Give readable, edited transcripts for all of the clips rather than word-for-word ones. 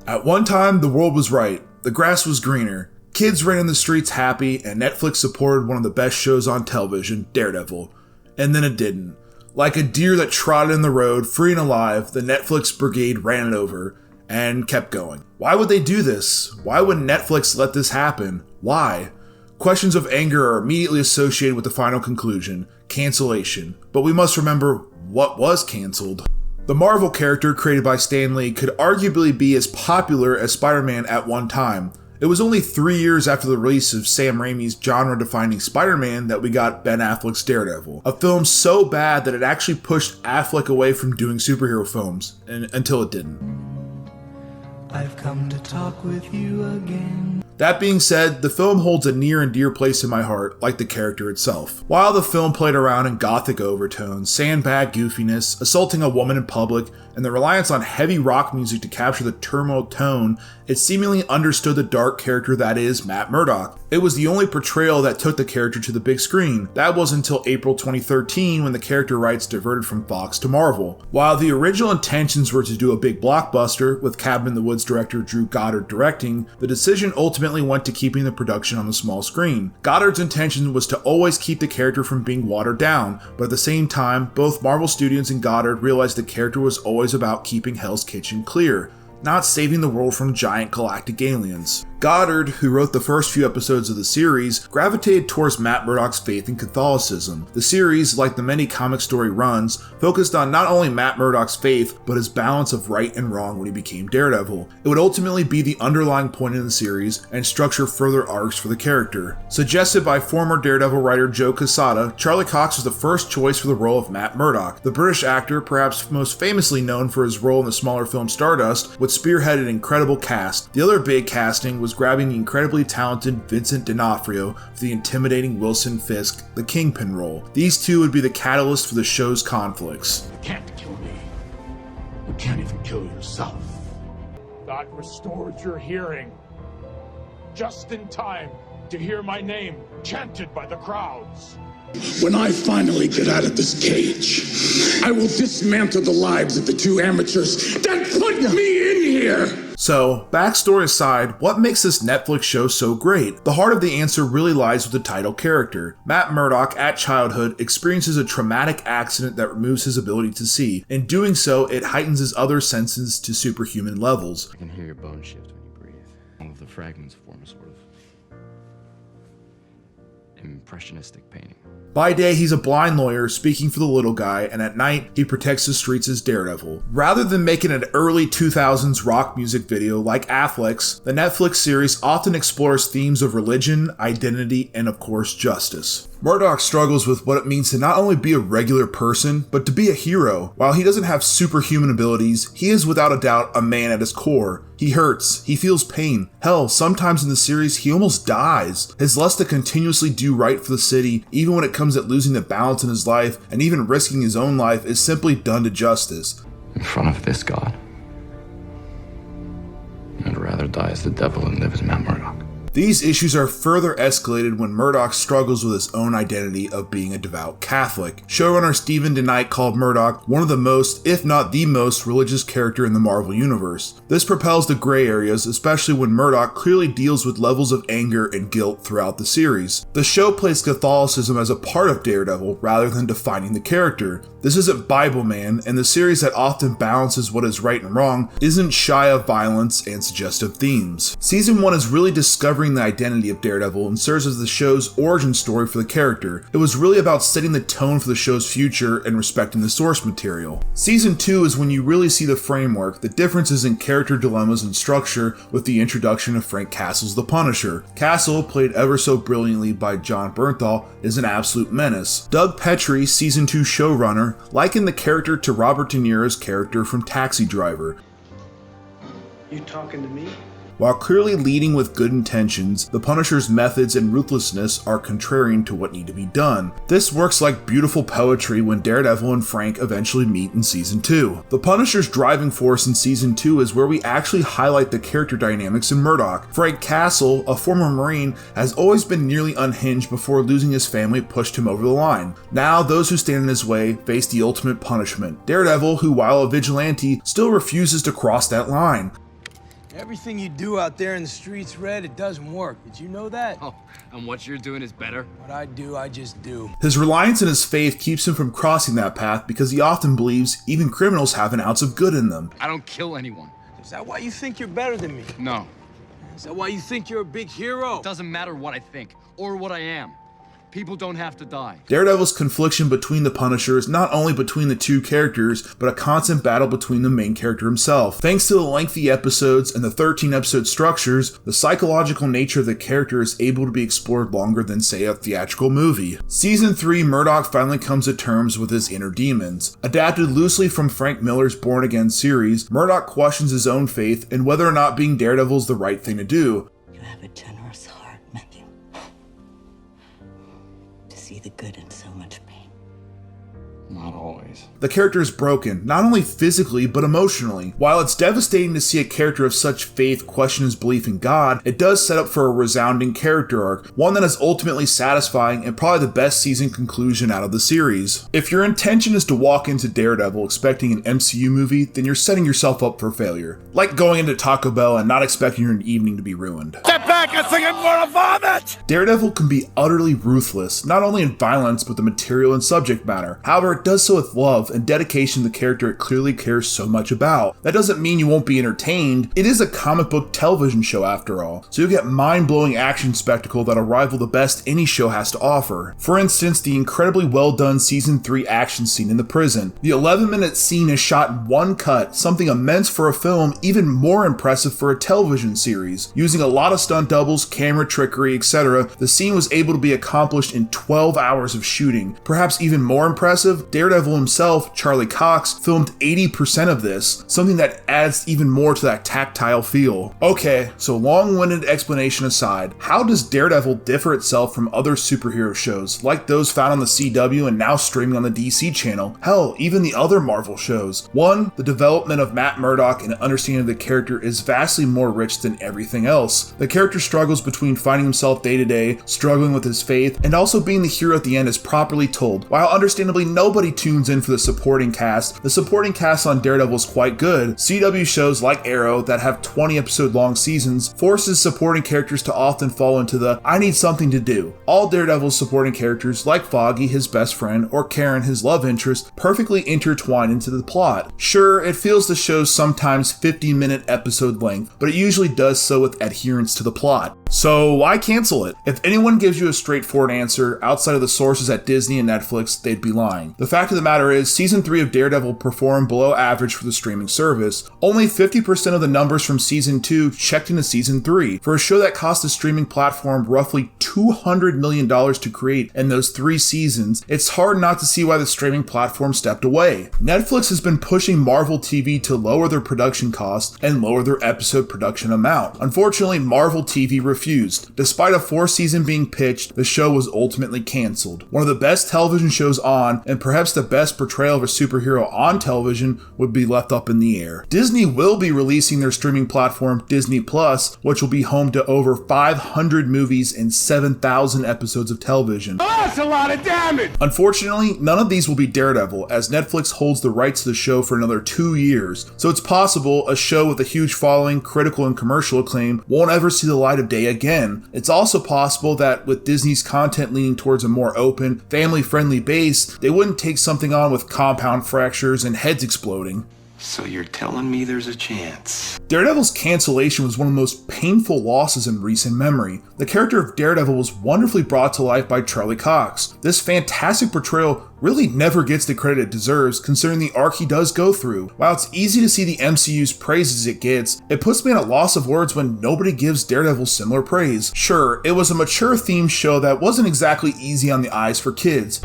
At one time, the world was right. The grass was greener. Kids ran in the streets happy, and Netflix supported one of the best shows on television, Daredevil. And then it didn't. Like a deer that trotted in the road, free and alive, the Netflix brigade ran it over, and kept going. Why would they do this? Why would Netflix let this happen? Why? Questions of anger are immediately associated with the final conclusion, cancellation. But we must remember what was canceled. The Marvel character created by Stan Lee could arguably be as popular as Spider-Man at one time. It was only 3 years after the release of Sam Raimi's genre-defining Spider-Man that we got Ben Affleck's Daredevil, a film so bad that it actually pushed Affleck away from doing superhero films, until it didn't. I've come to talk with you again. That being said, the film holds a near and dear place in my heart, like the character itself. While the film played around in gothic overtones, sandbag goofiness, assaulting a woman in public, and the reliance on heavy rock music to capture the turmoil tone, it seemingly understood the dark character that is Matt Murdock. It was the only portrayal that took the character to the big screen. That was until April 2013 when the character rights diverted from Fox to Marvel. While the original intentions were to do a big blockbuster, with Cabin in the Woods director Drew Goddard directing, the decision ultimately went to keeping the production on the small screen. Goddard's intention was to always keep the character from being watered down, but at the same time, both Marvel Studios and Goddard realized the character was always about keeping Hell's Kitchen clear, not saving the world from giant galactic aliens. Goddard, who wrote the first few episodes of the series, gravitated towards Matt Murdock's faith in Catholicism. The series, like the many comic story runs, focused on not only Matt Murdock's faith, but his balance of right and wrong when he became Daredevil. It would ultimately be the underlying point in the series and structure further arcs for the character. Suggested by former Daredevil writer Joe Quesada, Charlie Cox was the first choice for the role of Matt Murdock. The British actor, perhaps most famously known for his role in the smaller film Stardust, would spearhead an incredible cast. The other big casting was grabbing the incredibly talented Vincent D'Onofrio for the intimidating Wilson Fisk, the Kingpin role. These two would be the catalyst for the show's conflicts. You can't kill me. You can't even kill yourself. God restored your hearing. Just in time to hear my name chanted by the crowds. When I finally get out of this cage, I will dismantle the lives of the two amateurs that put me in here! So, backstory aside, what makes this Netflix show so great? The heart of the answer really lies with the title character. Matt Murdock, at childhood, experiences a traumatic accident that removes his ability to see. In doing so, it heightens his other senses to superhuman levels. I can hear your bones shift when you breathe. All of the fragments form a sort of impressionistic painting. By day, he's a blind lawyer speaking for the little guy, and at night, he protects the streets as Daredevil. Rather than making an early 2000s rock music video like Affleck's, the Netflix series often explores themes of religion, identity, and of course, justice. Murdock struggles with what it means to not only be a regular person, but to be a hero. While he doesn't have superhuman abilities, he is without a doubt a man at his core. He hurts, he feels pain. Hell, sometimes in the series, he almost dies. His lust to continuously do right for the city, even when it comes at losing the balance in his life, and even risking his own life, is simply done to justice. In front of this God, I'd rather die as the devil than live as Matt Murdock. These issues are further escalated when Murdock struggles with his own identity of being a devout Catholic. Showrunner Stephen DeKnight called Murdock one of the most, if not the most, religious character in the Marvel Universe. This propels the gray areas, especially when Murdock clearly deals with levels of anger and guilt throughout the series. The show plays Catholicism as a part of Daredevil rather than defining the character. This isn't Bible Man, and the series that often balances what is right and wrong isn't shy of violence and suggestive themes. Season 1 is really discovering the identity of Daredevil and serves as the show's origin story for the character. It was really about setting the tone for the show's future and respecting the source material. Season 2 is when you really see the framework, the differences in character dilemmas and structure with the introduction of Frank Castle's The Punisher. Castle, played ever so brilliantly by Jon Bernthal, is an absolute menace. Doug Petrie, Season 2 showrunner, likened the character to Robert De Niro's character from Taxi Driver. You talking to me? While clearly leading with good intentions, the Punisher's methods and ruthlessness are contrarian to what need to be done. This works like beautiful poetry when Daredevil and Frank eventually meet in Season 2. The Punisher's driving force in Season 2 is where we actually highlight the character dynamics in Murdock. Frank Castle, a former Marine, has always been nearly unhinged before losing his family pushed him over the line. Now, those who stand in his way face the ultimate punishment. Daredevil, who while a vigilante, still refuses to cross that line. Everything you do out there in the streets, Red, it doesn't work. Did you know that? Oh, and what you're doing is better? What I do, I just do. His reliance on his faith keeps him from crossing that path because he often believes even criminals have an ounce of good in them. I don't kill anyone. Is that why you think you're better than me? No. Is that why you think you're a big hero? It doesn't matter what I think or what I am. People don't have to die. Daredevil's confliction between the Punisher is not only between the two characters, but a constant battle between the main character himself. Thanks to the lengthy episodes and the 13-episode structures, the psychological nature of the character is able to be explored longer than, say, a theatrical movie. Season 3, Murdock finally comes to terms with his inner demons. Adapted loosely from Frank Miller's Born Again series, Murdock questions his own faith and whether or not being Daredevil is the right thing to do. You have a generous heart, Matthew. To see the good in so much pain. Not always. The character is broken, not only physically, but emotionally. While it's devastating to see a character of such faith question his belief in God, it does set up for a resounding character arc, one that is ultimately satisfying and probably the best season conclusion out of the series. If your intention is to walk into Daredevil expecting an MCU movie, then you're setting yourself up for failure. Like going into Taco Bell and not expecting your evening to be ruined. Step back, I think I'm gonna vomit! Daredevil can be utterly ruthless, not only in violence, but the material and subject matter. However, it does so with love and dedication to the character it clearly cares so much about. That doesn't mean you won't be entertained. It is a comic book television show after all, so you'll get mind-blowing action spectacle that'll rival the best any show has to offer. For instance, the incredibly well done Season 3 action scene in the prison. The 11-minute scene is shot in one cut, something immense for a film, even more impressive for a television series. Using a lot of stunt doubles, camera trickery, etc., the scene was able to be accomplished in 12 hours of shooting. Perhaps even more impressive, Daredevil himself, Charlie Cox, filmed 80% of this, something that adds even more to that tactile feel. Okay, so long-winded explanation aside, how does Daredevil differ itself from other superhero shows, like those found on the CW and now streaming on the DC channel? Hell, even the other Marvel shows. 1. The development of Matt Murdock and understanding of the character is vastly more rich than everything else. The character struggles between finding himself day to day, struggling with his faith, and also being the hero at the end is properly told. While understandably nobody tunes in for the supporting cast, the supporting cast on Daredevil is quite good. CW shows like Arrow that have 20 episode long seasons forces supporting characters to often fall into the I need something to do. All Daredevil's supporting characters, like Foggy, his best friend, or Karen, his love interest, perfectly intertwine into the plot. Sure, it feels the show's sometimes 50-minute episode length, but it usually does so with adherence to the plot. So why cancel it? If anyone gives you a straightforward answer outside of the sources at Disney and Netflix, they'd be lying. The fact of the matter is, Season 3 of Daredevil performed below average for the streaming service. Only 50% of the numbers from Season 2 checked into Season 3. For a show that cost the streaming platform roughly $200 million to create in those 3 seasons, it's hard not to see why the streaming platform stepped away. Netflix has been pushing Marvel TV to lower their production costs and lower their episode production amount. Unfortunately, Marvel TV refused. Despite a 4th season being pitched, the show was ultimately canceled. One of the best television shows on, and perhaps the best portrayal of a superhero on television, would be left up in the air. Disney will be releasing their streaming platform Disney Plus, which will be home to over 500 movies and 7,000 episodes of television. Oh, that's a lot of damage! Unfortunately, none of these will be Daredevil, as Netflix holds the rights to the show for another 2 years, so it's possible a show with a huge following, critical and commercial acclaim won't ever see the light of day again. It's also possible that with Disney's content leaning towards a more open, family-friendly base, they wouldn't take something on with compound fractures and heads exploding. So you're telling me there's a chance? Daredevil's cancellation was one of the most painful losses in recent memory. The character of Daredevil was wonderfully brought to life by Charlie Cox. This fantastic portrayal really never gets the credit it deserves, considering the arc he does go through. While it's easy to see the MCU's praises it gets, it puts me at a loss of words when nobody gives Daredevil similar praise. Sure, it was a mature themed show that wasn't exactly easy on the eyes for kids.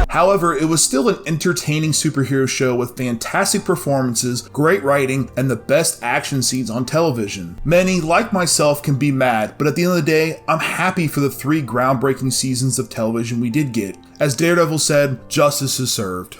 However, it was still an entertaining superhero show with fantastic performances, great writing, and the best action scenes on television. Many, like myself, can be mad, but at the end of the day, I'm happy for the 3 groundbreaking seasons of television we did get. As Daredevil said, justice is served.